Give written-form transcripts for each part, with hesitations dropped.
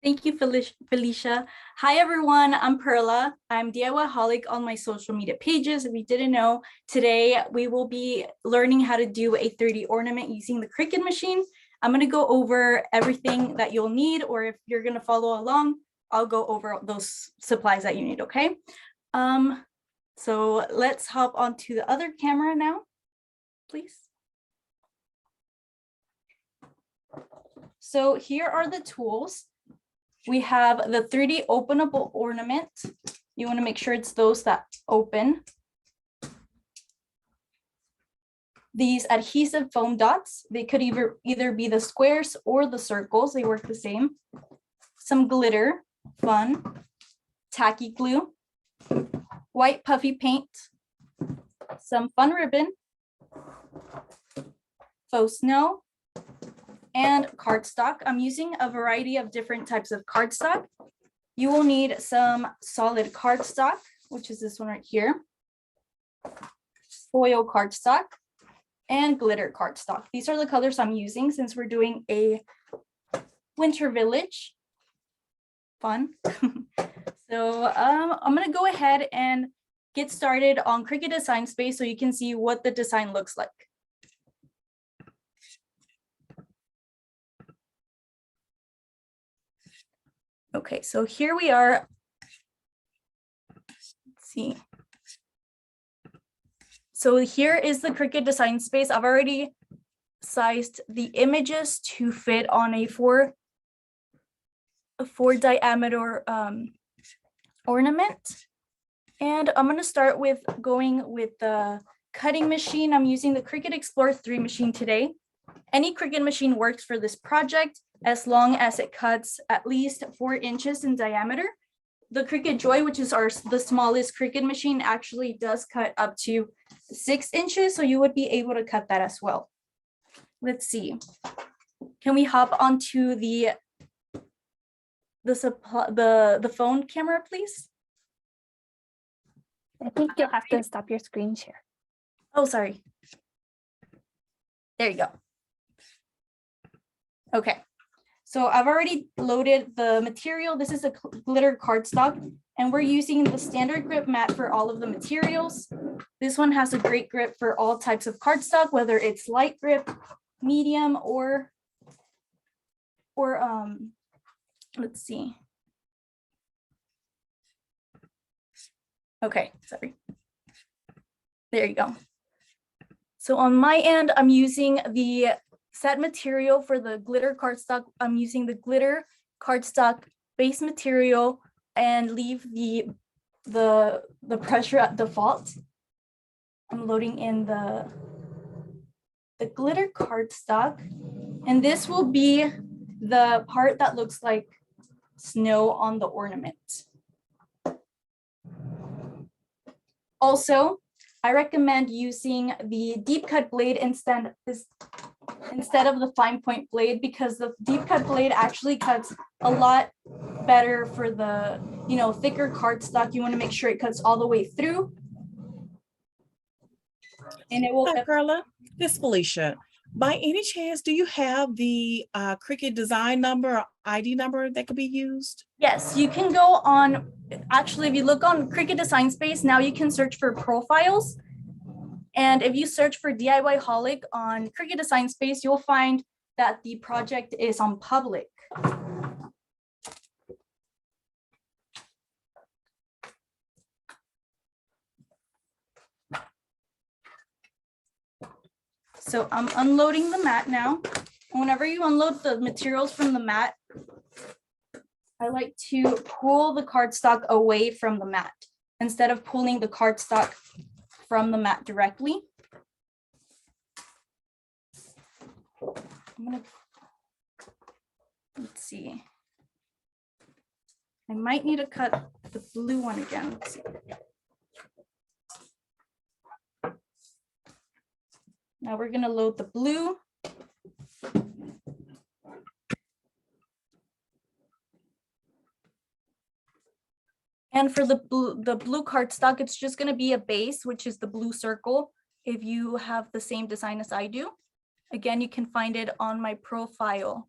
Thank you, Felicia. Hi, everyone. I'm Perla. I'm DIY-holic on my social media pages. If you didn't know, today we will be learning how to do a 3D ornament using the Cricut machine. I'm going to go over everything that you'll need, or if you're going to follow along, I'll go over those supplies that you need, okay? So let's hop onto the other camera now, please. So here are the tools. We have the 3D openable ornament. You want to make sure it's those that open. These adhesive foam dots, they could either be the squares or the circles. They work the same. Some glitter, fun. Tacky glue. White puffy paint. Some fun ribbon. Faux snow. And cardstock. I'm using a variety of different types of cardstock. You will need some solid cardstock, which is this one right here, foil cardstock, and glitter cardstock. These are the colors I'm using since we're doing a winter village. Fun. So I'm going to go ahead and get started on Cricut Design Space so you can see what the design looks like. Okay, so here we are. Let's see. So here is the Cricut Design Space. I've already sized the images to fit on a four diameter ornament. And I'm going to start with going with the cutting machine. I'm using the Cricut Explore 3 machine today. Any Cricut machine works for this project as long as it cuts at least 4 inches in diameter. The Cricut Joy, which is the smallest Cricut machine, actually does cut up to 6 inches, so you would be able to cut that as well. Let's see. Can we hop onto the phone camera, please? I think you'll have to stop your screen share. Oh, sorry. There you go. Okay. So I've already loaded the material. This is a glitter cardstock, and we're using the standard grip mat for all of the materials. This one has a great grip for all types of cardstock, whether it's light grip, medium, or let's see. Okay, sorry. There you go. So on my end, I'm using the set material for the glitter cardstock. I'm using the glitter cardstock base material and leave the pressure at default. I'm loading in the glitter cardstock, and this will be the part that looks like snow on the ornament. Also, I recommend using the deep cut blade instead of the fine point blade, because the deep cut blade actually cuts a lot better for the thicker cardstock. You want to make sure it cuts all the way through. And it will. Hi, Carla. This is Felicia. By any chance, do you have the Cricut Design number or ID number that could be used? Yes, you can go on. Actually, if you look on Cricut Design Space, now you can search for profiles. And if you search for DIY-holic on Cricut Design Space, you'll find that the project is on public. So I'm unloading the mat now. Whenever you unload the materials from the mat, I like to pull the cardstock away from the mat instead of pulling the cardstock from the mat directly. Let's see. I might need to cut the blue one again. Let's see. Now we're going to load the blue. And for the blue cardstock, it's just going to be a base, which is the blue circle. If you have the same design as I do, again, you can find it on my profile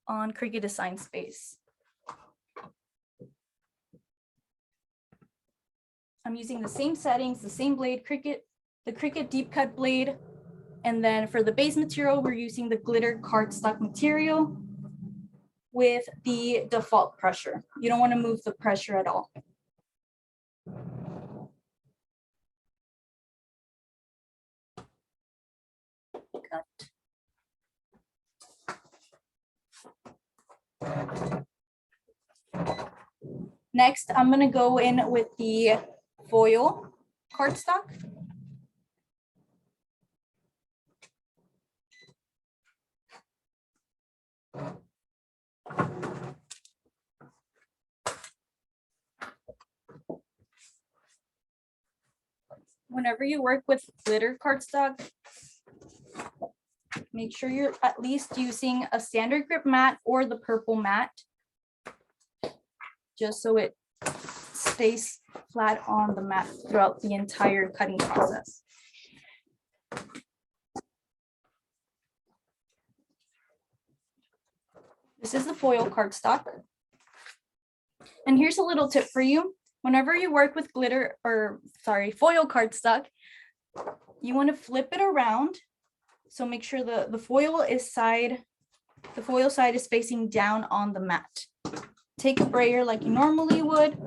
on Cricut Design Space. I'm using the same settings, the same blade, the Cricut deep cut blade. And then for the base material, we're using the glitter cardstock material with the default pressure. You don't want to move the pressure at all. Next, I'm going to go in with the foil cardstock. Whenever you work with glitter cardstock, make sure you're at least using a standard grip mat or the purple mat, just so it stays flat on the mat throughout the entire cutting process. This is the foil cardstock. And here's a little tip for you. Whenever you work with foil cardstock, you want to flip it around. So make sure the foil side is facing down on the mat. Take a brayer like you normally would.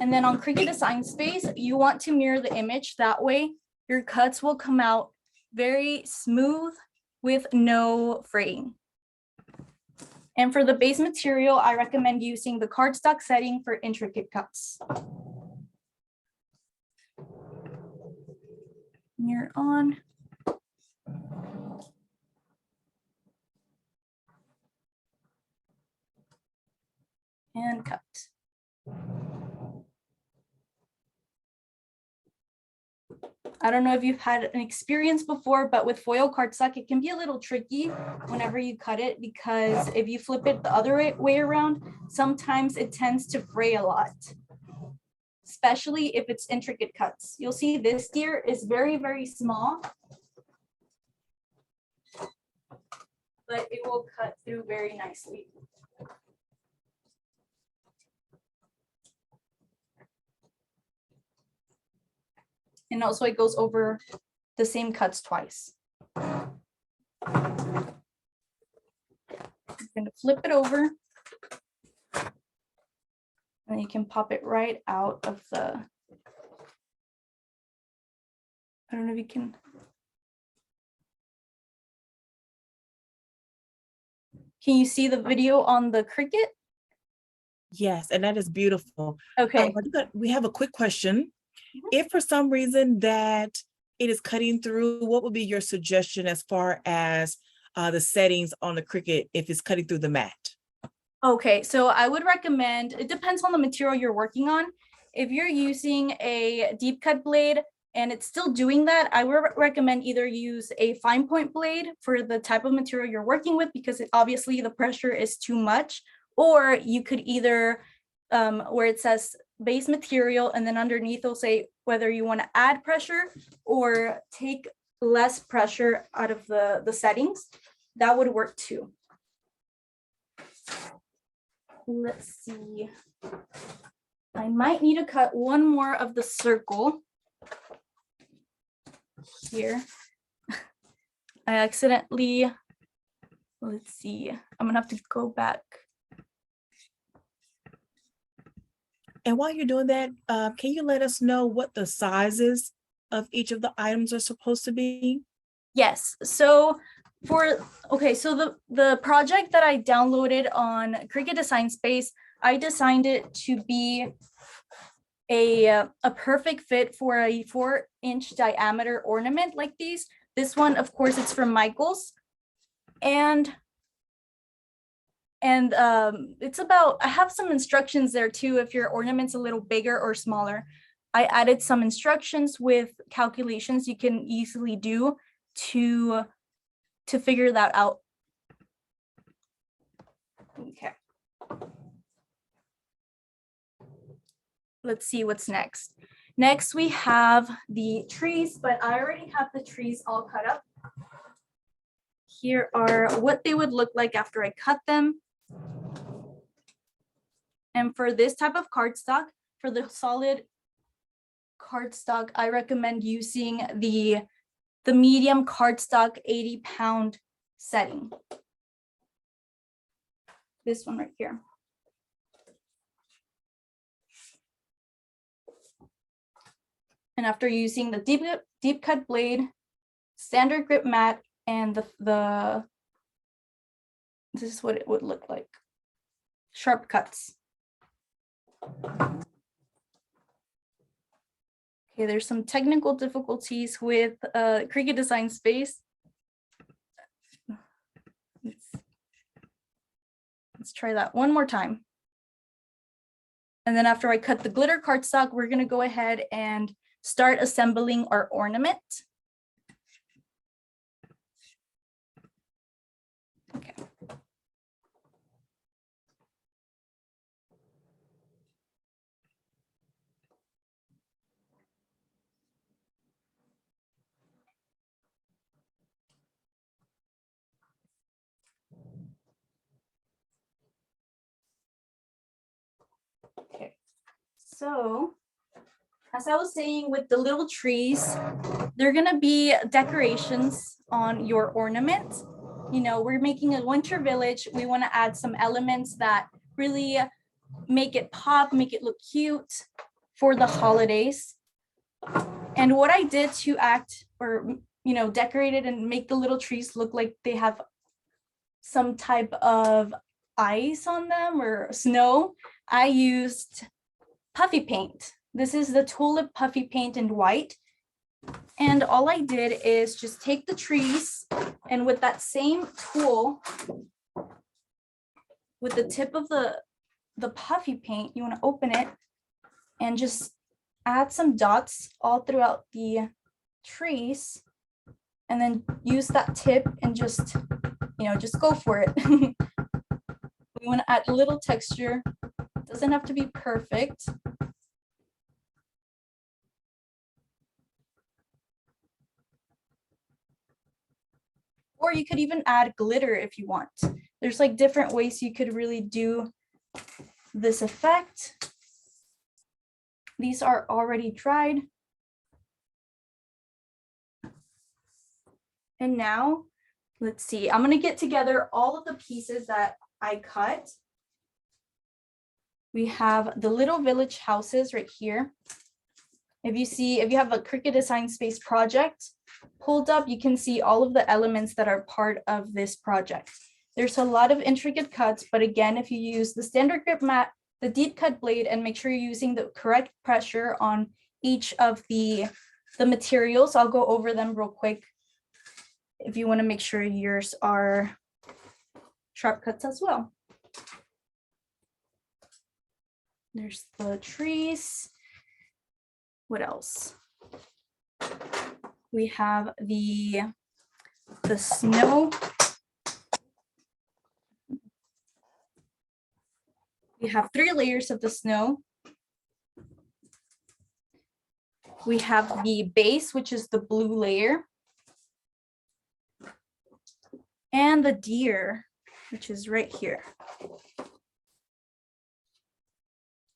And then on Cricut Design Space, you want to mirror the image. That way your cuts will come out very smooth with no fraying. And for the base material, I recommend using the cardstock setting for intricate cuts. Mirror on. And cut. I don't know if you've had an experience before, but with foil cardstock, it can be a little tricky whenever you cut it, because if you flip it the other way around, sometimes it tends to fray a lot, especially if it's intricate cuts. You'll see this deer is very, very small, but it will cut through very nicely. And also it goes over the same cuts twice. I'm gonna flip it over. And you can pop it right out of the, I don't know if you can. Can you see the video on the Cricut? Yes, and that is beautiful. Okay. We have a quick question. If for some reason that it is cutting through, what would be your suggestion as far as the settings on the Cricut if it's cutting through the mat? Okay, so I would recommend, it depends on the material you're working on. If you're using a deep cut blade and it's still doing that, I would recommend either use a fine point blade for the type of material you're working with, because obviously the pressure is too much, or you could either, where it says base material, and then underneath it'll say whether you want to add pressure or take less pressure out of the settings. That would work too. Let's see. I might need to cut one more of the circle here. I accidentally, let's see, I'm gonna have to go back. And while you're doing that, can you let us know what the sizes of each of the items are supposed to be? Yes, so the project that I downloaded on Cricut Design Space, I designed it to be a perfect fit for a 4-inch diameter ornament like these. This one, of course, it's from Michaels. And it's about, I have some instructions there too if your ornament's a little bigger or smaller. I added some instructions with calculations you can easily do to figure that out. Okay. Let's see what's next. Next, we have the trees, but I already have the trees all cut up. Here are what they would look like after I cut them. And for this type of cardstock, for the solid cardstock, I recommend using the medium cardstock 80-pound setting. This one right here. And after using the deep cut blade, standard grip mat, and the this is what it would look like. Sharp cuts. Okay, there's some technical difficulties with Cricut Design Space. Let's try that one more time. And then after I cut the glitter cardstock, we're gonna go ahead and start assembling our ornament. Okay. Okay, so as I was saying with the little trees, they're gonna be decorations on your ornament. You know, we're making a winter village. We wanna add some elements that really make it pop, make it look cute for the holidays. And what I did to decorate it and make the little trees look like they have some type of ice on them or snow, I used Puffy paint. This is the Tulip Puffy paint in white. And all I did is just take the trees and with that same tool, with the tip of the Puffy paint, you want to open it and just add some dots all throughout the trees and then use that tip and just go for it. We want to add a little texture. It doesn't have to be perfect. Or you could even add glitter if you want. There's like different ways you could really do this effect. These are already dried. And now, let's see, I'm gonna get together all of the pieces that I cut. We have the little village houses right here. If you have a Cricut Design Space project pulled up, you can see all of the elements that are part of this project. There's a lot of intricate cuts, but again, if you use the standard grip mat, the deep cut blade, and make sure you're using the correct pressure on each of the materials, I'll go over them real quick if you want to make sure yours are sharp cuts as well. There's the trees. What else? We have the snow. We have 3 layers of the snow. We have the base, which is the blue layer. And the deer, which is right here.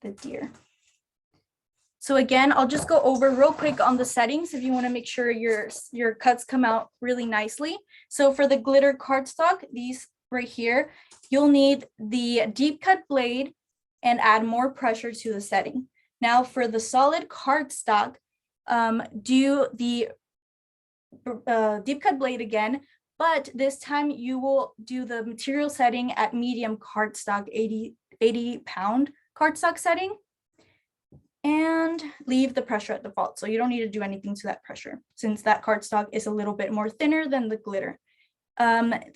The deer. So again, I'll just go over real quick on the settings if you want to make sure your cuts come out really nicely. So for the glitter cardstock, these right here, you'll need the deep cut blade and add more pressure to the setting. Now for the solid cardstock, do the deep cut blade again, but this time you will do the material setting at medium cardstock, 80-pound cardstock setting, and leave the pressure at default. So you don't need to do anything to that pressure since that cardstock is a little bit more thinner than the glitter.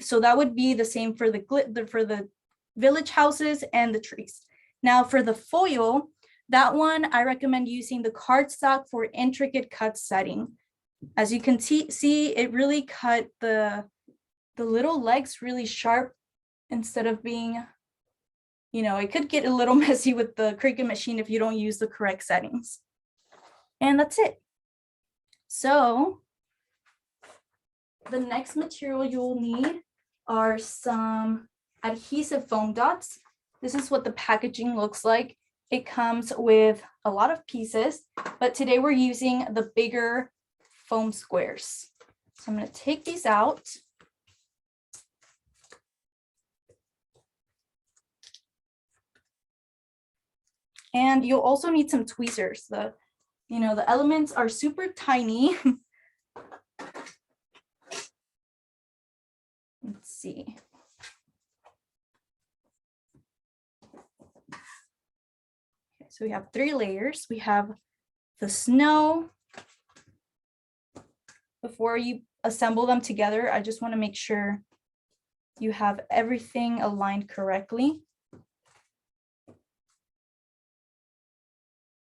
So that would be the same for the village houses and the trees. Now for the foil, that one I recommend using the cardstock for intricate cut setting. As you can see, it really cut the little legs really sharp instead of being, it could get a little messy with the Cricut machine if you don't use the correct settings. And that's it. So the next material you'll need are some adhesive foam dots. This is what the packaging looks like. it comes with a lot of pieces, but today we're using the bigger foam squares. So I'm going to take these out. And you'll also need some tweezers. The elements are super tiny. Let's see. Okay, so we have 3 layers. We have the snow. Before you assemble them together, I just want to make sure you have everything aligned correctly.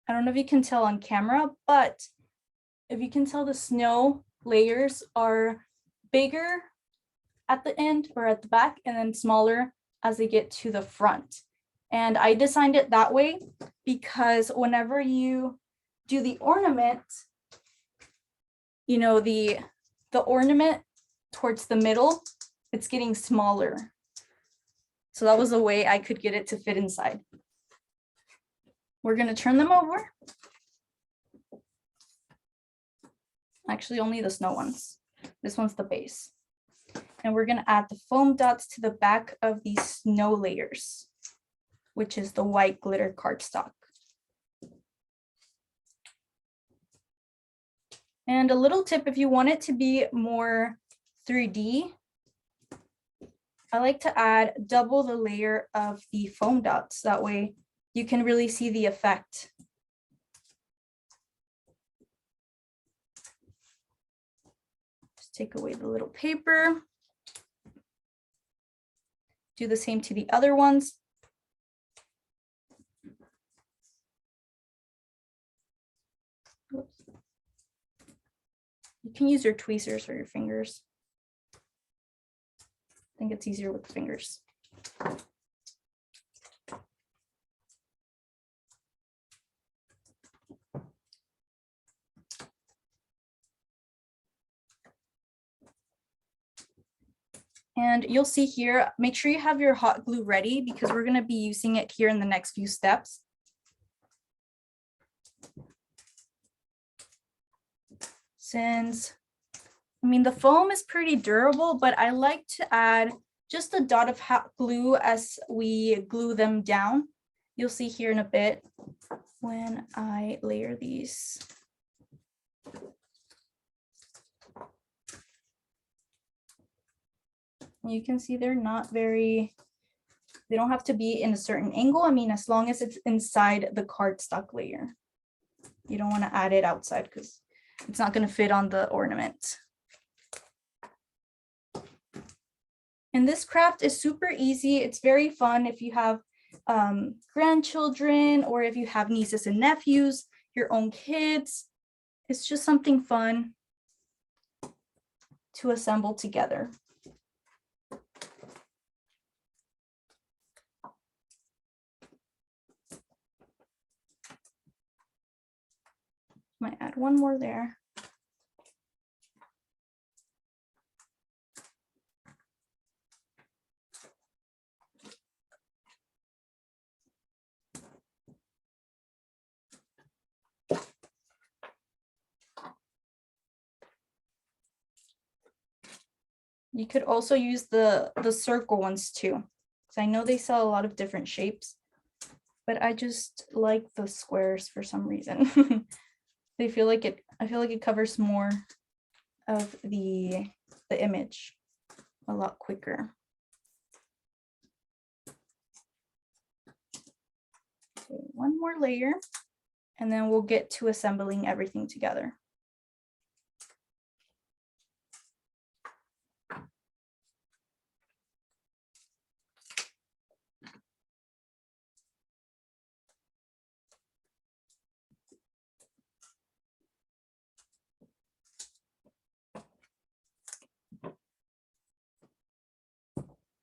I don't know if you can tell on camera, but if you can tell, the snow layers are bigger at the end or at the back and then smaller as they get to the front. And I designed it that way because whenever you do the ornament, the ornament towards the middle, it's getting smaller. So that was a way I could get it to fit inside. We're going to turn them over. Actually, only the snow ones. This one's the base. And we're going to add the foam dots to the back of these snow layers, which is the white glitter cardstock. And a little tip, if you want it to be more 3D, I like to add double the layer of the foam dots. That way you can really see the effect. Just take away the little paper. Do the same to the other ones. Oops. You can use your tweezers or your fingers. I think it's easier with the fingers. And you'll see here, make sure you have your hot glue ready because we're going to be using it here in the next few steps. Since, the foam is pretty durable, but I like to add just a dot of hot glue as we glue them down. You'll see here in a bit when I layer these. You can see they're not very, they don't have to be in a certain angle. As long as it's inside the cardstock layer. You don't want to add it outside because it's not going to fit on the ornament. And this craft is super easy. It's very fun if you have grandchildren or if you have nieces and nephews, your own kids. It's just something fun to assemble together. Might add one more there. You could also use the circle ones too, because I know they sell a lot of different shapes, but I just like the squares for some reason. I feel like it covers more of the image a lot quicker. Okay, one more layer, and then we'll get to assembling everything together.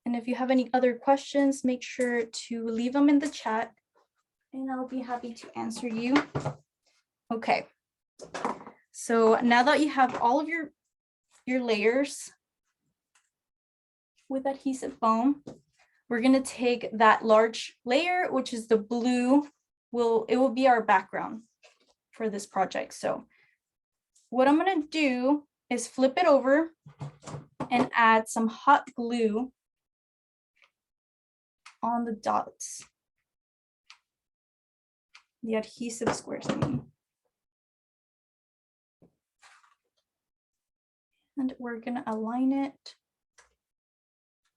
And if you have any other questions, make sure to leave them in the chat and I'll be happy to answer you. Okay, so now that you have all of your layers with adhesive foam, we're going to take that large layer, which is the blue will be our background for this project. So what I'm gonna do is flip it over and add some hot glue on the dots. The adhesive squares, I mean. And we're gonna align it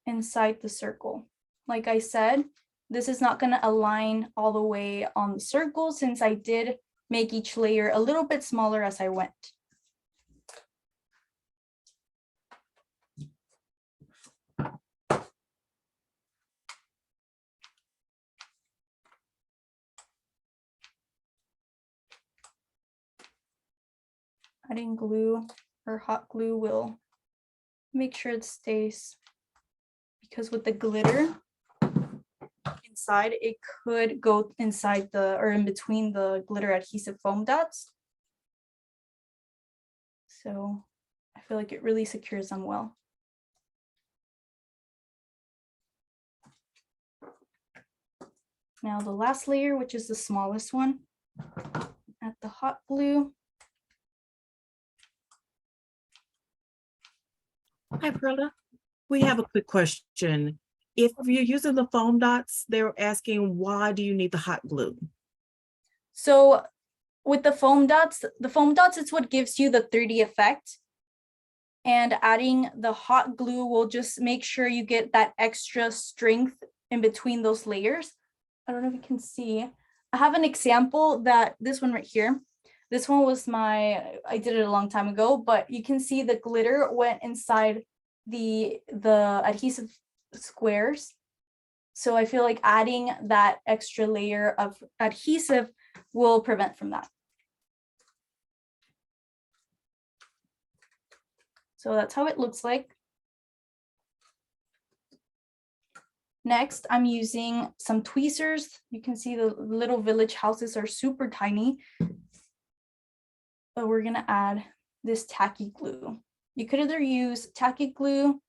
inside the circle. Like I said, this is not gonna align all the way on the circle since I did make each layer a little bit smaller as I went. Adding glue or hot glue will make sure it stays, because with the glitter inside, it could go inside the, or in between the glitter adhesive foam dots. So I feel like it really secures them well. Now the last layer, which is the smallest one, add the hot glue. Hi, Perla. We have a quick question. If you're using the foam dots, they're asking, why do you need the hot glue? So with the foam dots is what gives you the 3D effect. And adding the hot glue will just make sure you get that extra strength in between those layers. I don't know if you can see. I have an example that this one right here. This one was I did it a long time ago, but you can see the glitter went inside the adhesive squares. So I feel like adding that extra layer of adhesive will prevent from that. So that's how it looks like. Next, I'm using some tweezers. You can see the little village houses are super tiny. But we're gonna add this tacky glue. You could either use tacky glue,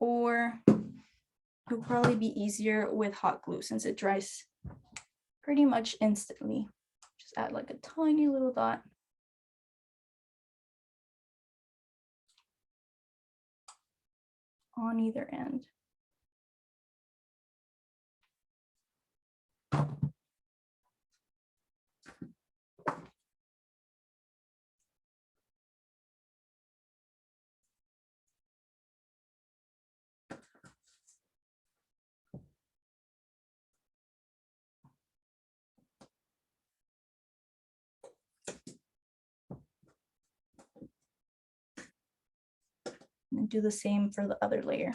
or it'll probably be easier with hot glue since it dries pretty much instantly. Just add like a tiny little dot. On either end. And do the same for the other layer.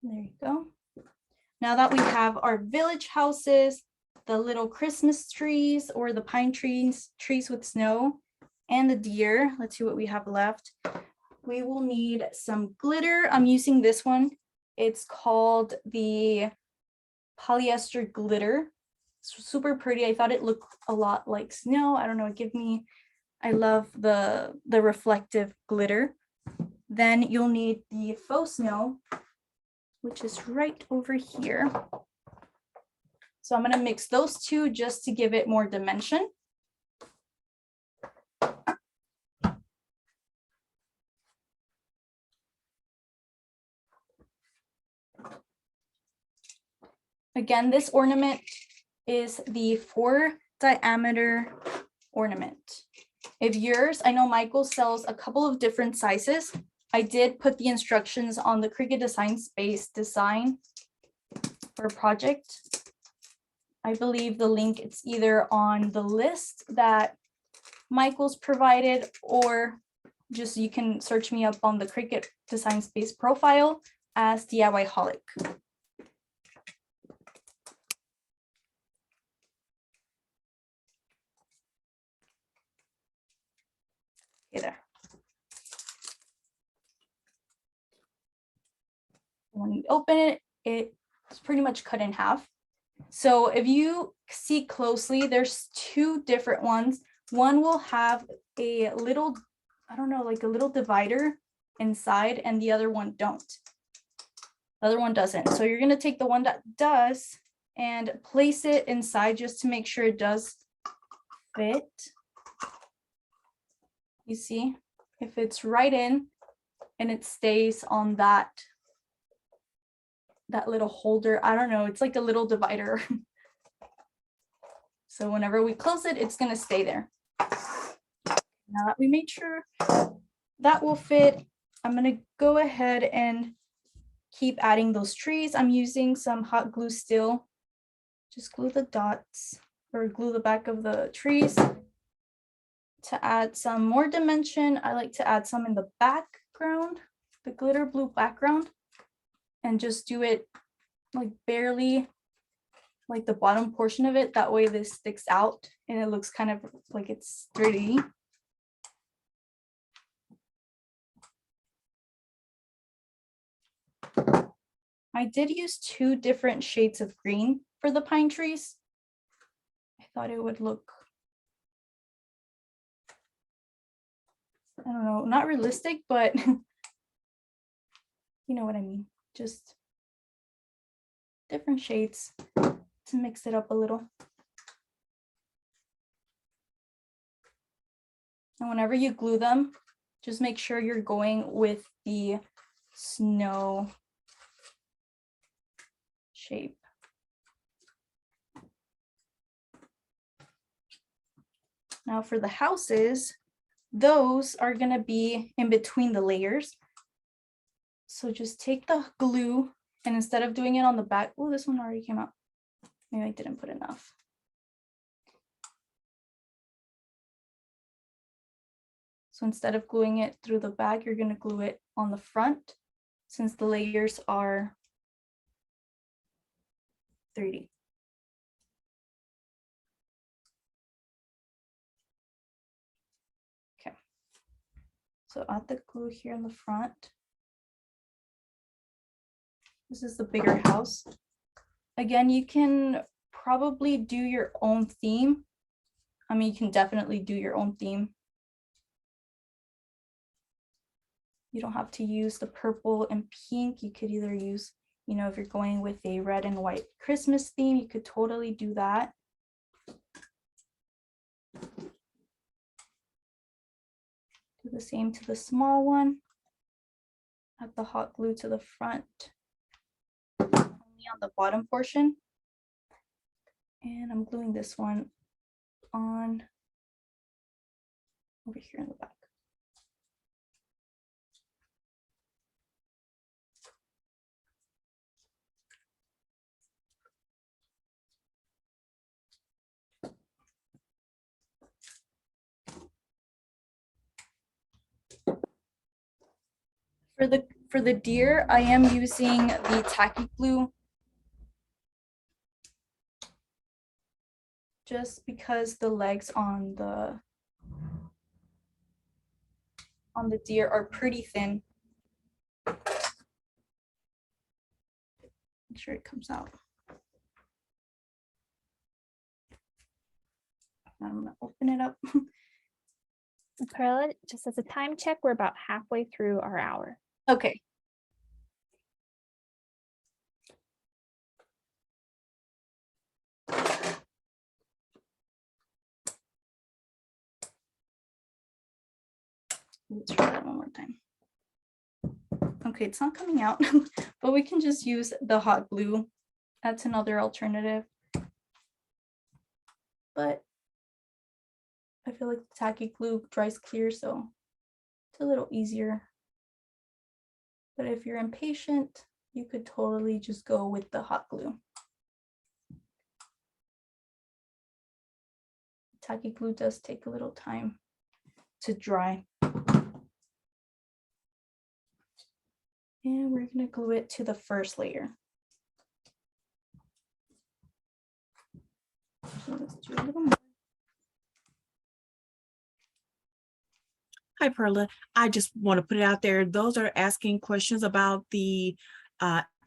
There you go. Now that we have our village houses, the little Christmas trees or the pine trees with snow, and the deer, let's see what we have left. We will need some glitter. I'm using this one. It's called the Polyester glitter. It's super pretty. I thought it looked a lot like snow. I don't know, I love the reflective glitter. Then you'll need the faux snow, which is right over here. So I'm gonna mix those two just to give it more dimension. Again, this ornament is the 4 diameter ornament. If yours, I know Michael sells a couple of different sizes. I did put the instructions on the Cricut Design Space design for project. I believe the link, it's either on the list that Michael's provided, or just you can search me up on the Cricut Design Space profile as DIY Holic. open it, it's pretty much cut in half. So if you see closely, there's two different ones. One will have a little, I don't know, like a little divider inside, and the other one don't. The other one doesn't. So you're going to take the one that does and place it inside just to make sure it does fit. You see, if it's right in and it stays on that little holder, I don't know, it's like a little divider. So whenever we close it, it's going to stay there. Now that we made sure that will fit, I'm going to go ahead and keep adding those trees. I'm using some hot glue still. Just glue the dots or glue the back of the trees to add some more dimension. I like to add some in the background, the glitter blue background, and just do it like barely, like the bottom portion of it. That way this sticks out and it looks kind of like it's 3D. I did use two different shades of green for the pine trees. I thought it would look, I don't know, not realistic, but you know what I mean. Just different shades to mix it up a little. And whenever you glue them, just make sure you're going with the snow shape. Now for the houses, those are going to be in between the layers. So just take the glue and instead of doing it on the back, oh, this one already came out. Maybe I didn't put enough. So instead of gluing it through the back, you're going to glue it on the front since the layers are 3D. Okay. So add the glue here in the front. This is the bigger house. Again, you can probably do your own theme. I mean, you can definitely do your own theme. You don't have to use the purple and pink. You could either use, you know, if you're going with a red and white Christmas theme, you could totally do that. Do the same to the small one. Add the hot glue to the front, only on the bottom portion. And I'm gluing this one on over here in the back. For the deer, I am using the tacky glue just because the legs on the deer are pretty thin. Make sure it comes out. I'm gonna open it up. Perla, just as a time check, we're about halfway through our hour. Okay. Let's try that one more time. Okay, it's not coming out, but we can just use the hot glue. That's another alternative. But I feel like the tacky glue dries clear, so it's a little easier. But if you're impatient, you could totally just go with the hot glue. Tacky glue does take a little time to dry. And we're going to glue it to the first layer. So let's do a little more. Hi, Perla. I just want to put it out there. Those are asking questions about the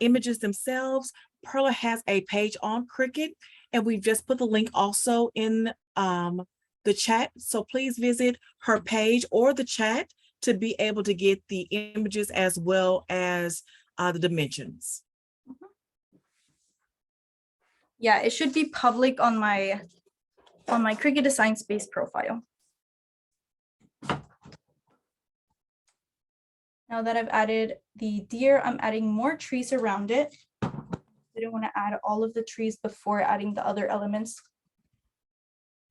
images themselves, Perla has a page on Cricut, and we've just put the link also in the chat. So please visit her page or the chat to be able to get the images as well as the dimensions. Yeah, it should be public on my Cricut Design Space profile. Now that I've added the deer, I'm adding more trees around it. I didn't want to add all of the trees before adding the other elements.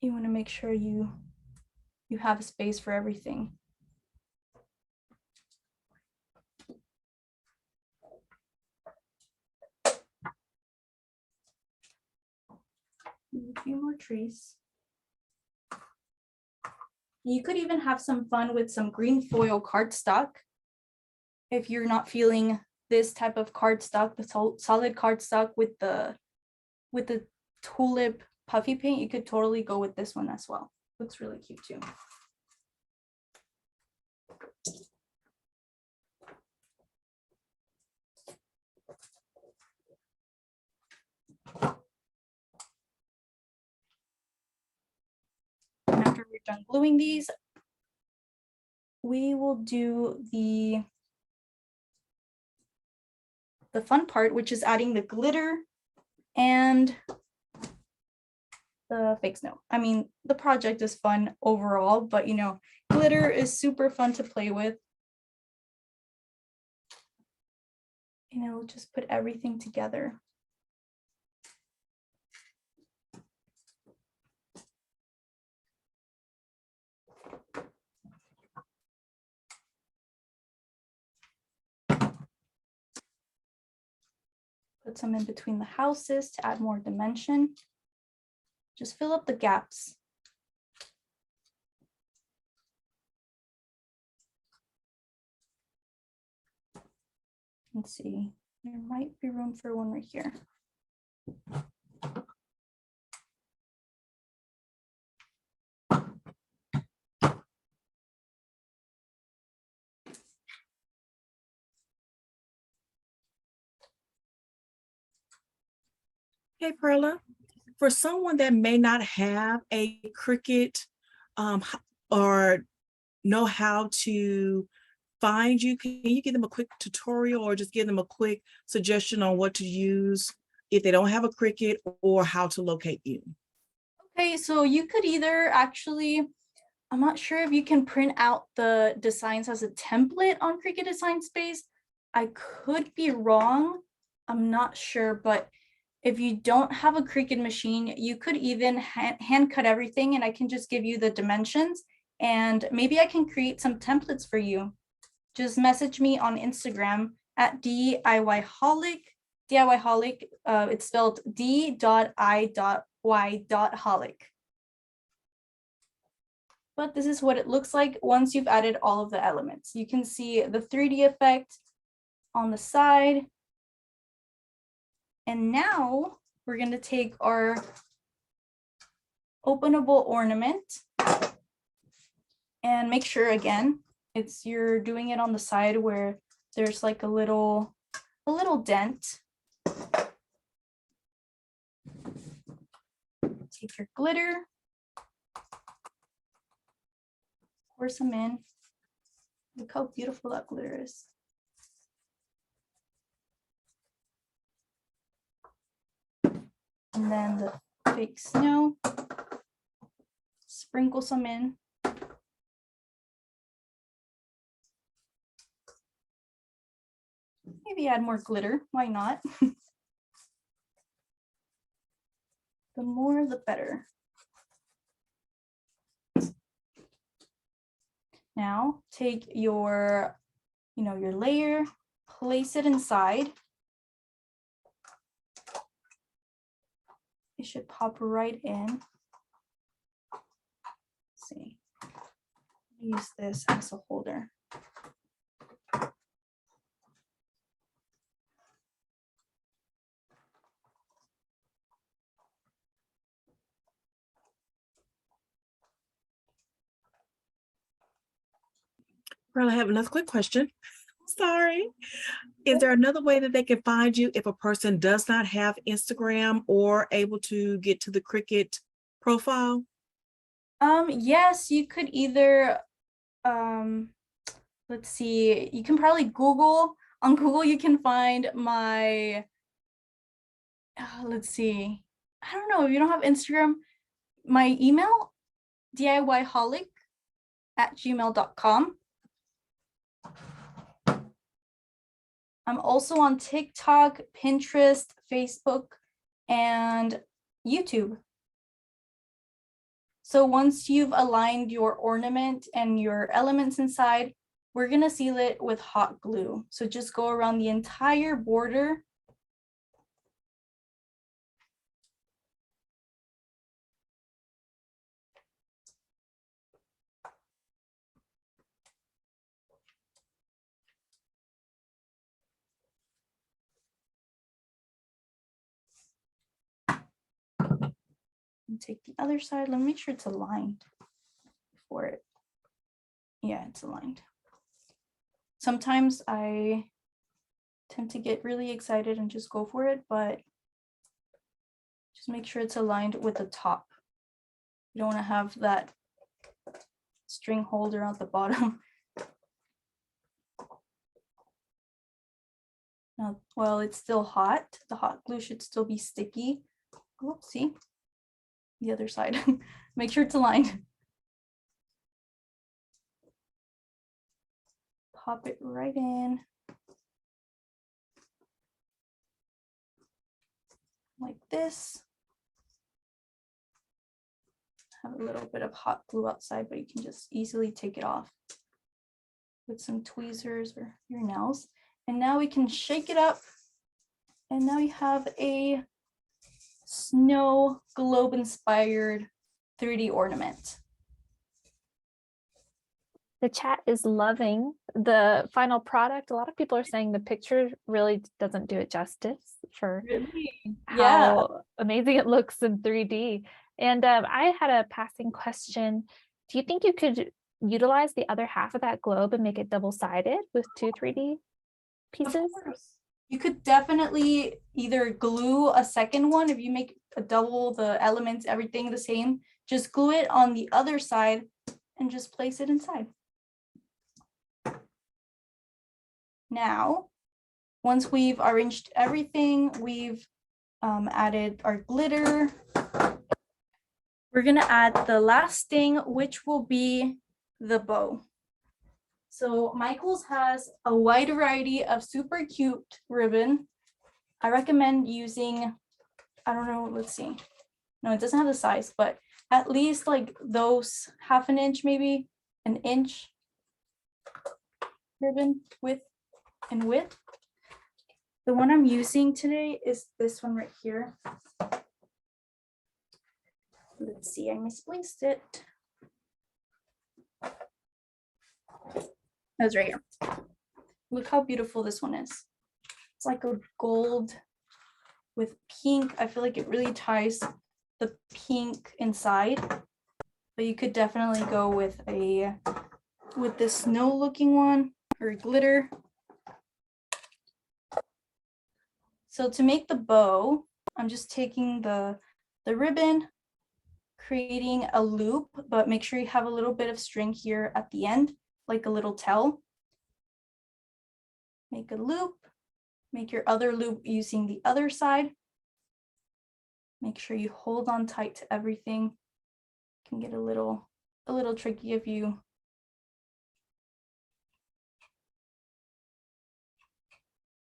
You want to make sure you have a space for everything. A few more trees. You could even have some fun with some green foil cardstock. If you're not feeling this type of cardstock, the solid cardstock with the Tulip puffy paint, you could totally go with this one as well. Looks really cute too. After we're done gluing these, we will do the fun part, which is adding the glitter and the fake snow. I mean, the project is fun overall, but you know, glitter is super fun to play with. And it'll just put everything together. Put some in between the houses to add more dimension. Just fill up the gaps. Let's see, there might be room for one right here. Okay, Perla, for someone that may not have a Cricut or know how to find you, can you give them a quick tutorial or just give them a quick suggestion on what to use if they don't have a Cricut or how to locate you? Okay, so you could either actually, I'm not sure if you can print out the designs as a template on Cricut Design Space. I could be wrong. I'm not sure, but if you don't have a Cricut machine, you could even hand cut everything and I can just give you the dimensions and maybe I can create some templates for you. Just message me on Instagram at DIYholic. DIYholic, it's spelled D.I.Y.holic. But this is what it looks like once you've added all of the elements. You can see the 3D effect on the side. And now we're going to take our openable ornament and make sure again, you're doing it on the side where there's like a little dent. Take your glitter, pour some in. Look how beautiful that glitter is. And then the fake snow, sprinkle some in. Maybe add more glitter, why not? The more, the better. Now take your, your layer, place it inside. It should pop right in. Let's see. Use this as a holder. Pearl, I have another quick question. Sorry. Is there another way that they can find you if a person does not have Instagram or able to get to the Cricut profile? Yes, you could either let's see, you can probably Google. On Google, you can find my let's see. I don't know if you don't have Instagram, my email, DIYholic@gmail.com. I'm also on TikTok, Pinterest, Facebook, and YouTube. So once you've aligned your ornament and your elements inside, we're gonna seal it with hot glue. So just go around the entire border. And take the other side. Let me make sure it's aligned for it. Yeah, it's aligned. Sometimes I tend to get really excited and just go for it, but just make sure it's aligned with the top. You don't want to have that string holder at the bottom. Now, while it's still hot, the hot glue should still be sticky. Oh, see? The other side. Make sure it's aligned. Pop it right in. Like this. Have a little bit of hot glue outside, but you can just easily take it off with some tweezers or your nails. And now we can shake it up. And now you have a snow globe inspired 3D ornament. The chat is loving the final product. A lot of people are saying the picture really doesn't do it justice for Really? how amazing it looks in 3D. And I had a passing question. Do you think you could utilize the other half of that globe and make it double-sided with 2 3D pieces? Of course. You could definitely either glue a second one if you make a double, the elements, everything the same. Just glue it on the other side and just place it inside. Now, once we've arranged everything, we've added our glitter. We're gonna add the last thing, which will be the bow. So Michael's has a wide variety of super cute ribbon. I recommend using, I don't know, let's see. No, it doesn't have the size, but at least like those 1/2 inch, maybe 1 inch ribbon width and width. The one I'm using today is this one right here. Let's see, I misplaced it. That's right here. Look how beautiful this one is. It's like a gold with pink. I feel like it really ties the pink inside, but you could definitely go with this snow looking one or glitter. So to make the bow, I'm just taking the ribbon, creating a loop, but make sure you have a little bit of string here at the end, like a little tail. Make a loop, make your other loop using the other side. Make sure you hold on tight to everything. It can get a little tricky if you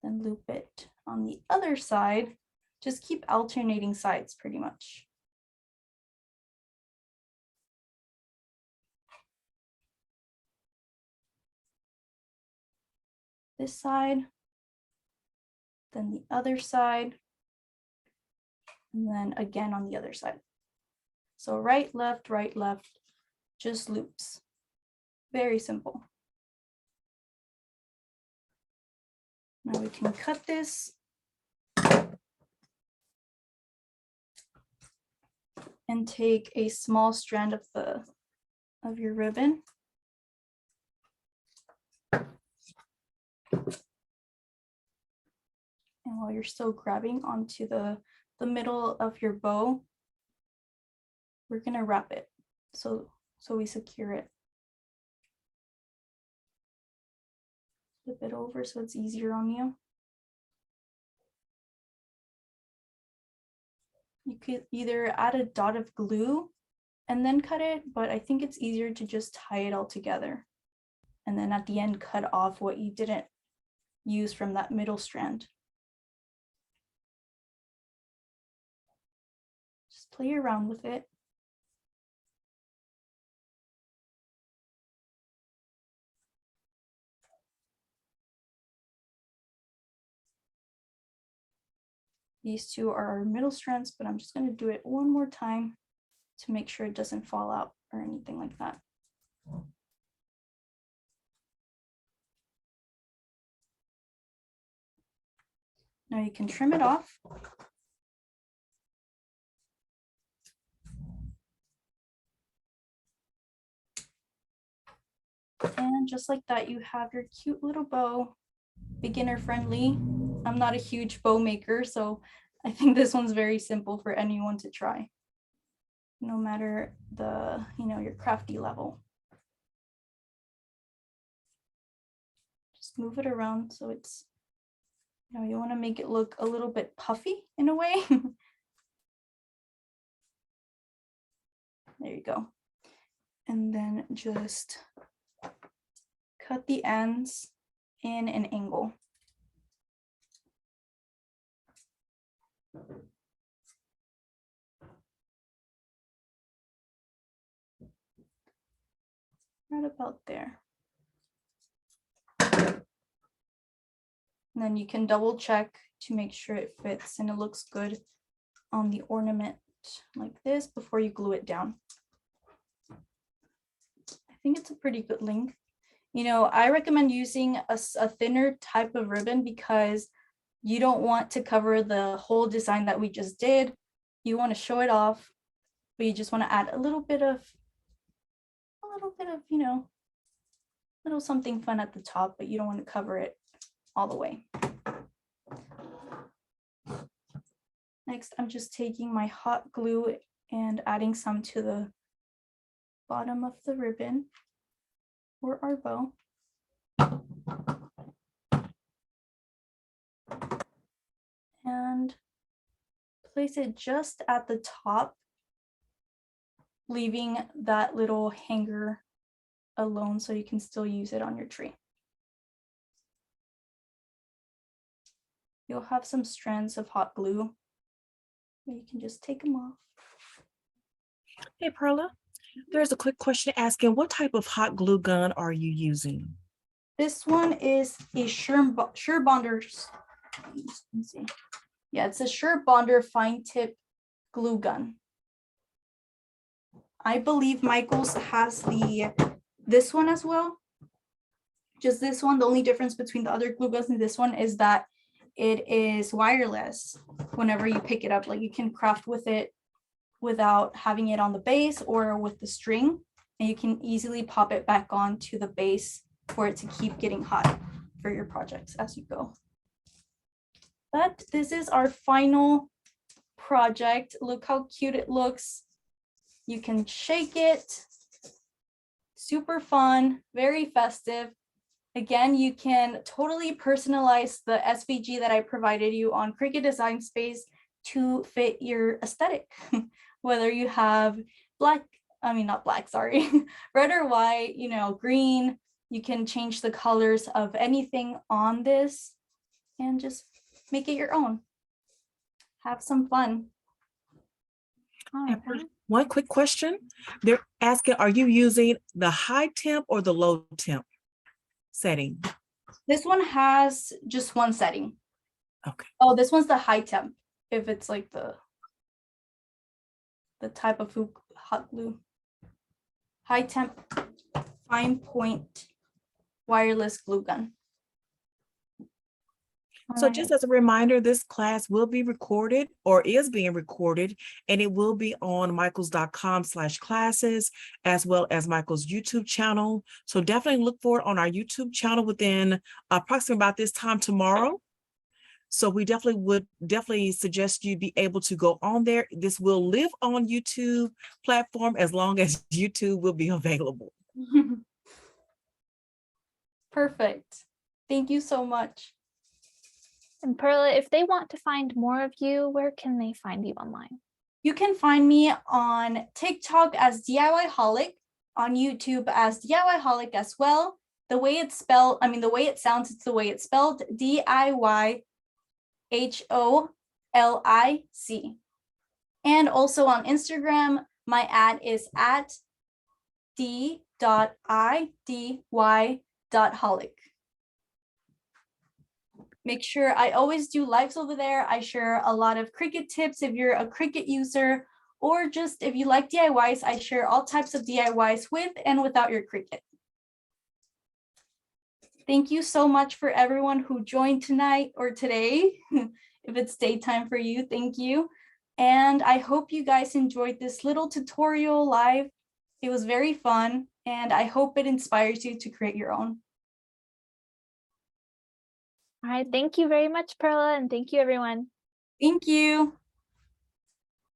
then loop it on the other side. Just keep alternating sides pretty much. This side, then the other side, and then again on the other side. So right, left, just loops. Very simple. Now we can cut this. And take a small strand of your ribbon. And while you're still grabbing onto the middle of your bow, we're gonna wrap it so we secure it. Flip it over so it's easier on you. You could either add a dot of glue and then cut it, but I think it's easier to just tie it all together. And then at the end, cut off what you didn't use from that middle strand. Just play around with it. These two are our middle strands, but I'm just going to do it one more time to make sure it doesn't fall out or anything like that. Now you can trim it off. And just like that, you have your cute little bow, beginner friendly. I'm not a huge bow maker, so I think this one's very simple for anyone to try, no matter the, your crafty level. Just move it around so it's, you want to make it look a little bit puffy in a way. There you go. And then just cut the ends in an angle. Right about there. And then you can double check to make sure it fits and it looks good on the ornament like this before you glue it down. I think it's a pretty good length. I recommend using a thinner type of ribbon because you don't want to cover the whole design that we just did. You want to show it off, but you just want to add a little bit of, little something fun at the top, but you don't want to cover it all the way. Next, I'm just taking my hot glue and adding some to the bottom of the ribbon or our bow. And place it just at the top, leaving that little hanger alone so you can still use it on your tree. You'll have some strands of hot glue. You can just take them off. Hey, Perla, there's a quick question asking, what type of hot glue gun are you using? This one is a Sure Bonder. Let's see. Yeah, it's a Sure Bonder fine tip glue gun. I believe Michael's has this one as well. Just this one. The only difference between the other glue guns and this one is that it is wireless. Whenever you pick it up, like you can craft with it without having it on the base or with the string, and you can easily pop it back onto the base for it to keep getting hot for your projects as you go. But this is our final project. Look how cute it looks. You can shake it. Super fun, very festive. Again, you can totally personalize the SVG that I provided you on Cricut Design Space to fit your aesthetic. Whether you have red or white, green, you can change the colors of anything on this and just make it your own. Have some fun. One quick question. They're asking, are you using the high temp or the low temp setting? This one has just one setting. Okay. Oh, this one's the high temp. If it's like the type of hot glue. High temp, fine point, wireless glue gun. So just as a reminder, this class will be recorded or is being recorded, and it will be on michaels.com/classes as well as Michael's YouTube channel. So definitely look for it on our YouTube channel within approximately about this time tomorrow. So we definitely would suggest you be able to go on there. This will live on YouTube platform as long as YouTube will be available. Perfect. Thank you so much. And Perla, if they want to find more of you, where can they find you online? You can find me on TikTok as DIY Holic, on YouTube as DIY Holic as well. The way it's spelled, the way it sounds, it's the way it's spelled, DIYHOLIC. And also on Instagram, my ad is at d.idy.holic. Make sure I always do lives over there. I share a lot of Cricut tips if you're a Cricut user, or just if you like DIYs, I share all types of DIYs with and without your Cricut. Thank you so much for everyone who joined tonight or today. If it's daytime for you, thank you. And I hope you guys enjoyed this little tutorial live. It was very fun, and I hope it inspires you to create your own. All right, thank you very much, Perla, and thank you, everyone. Thank you.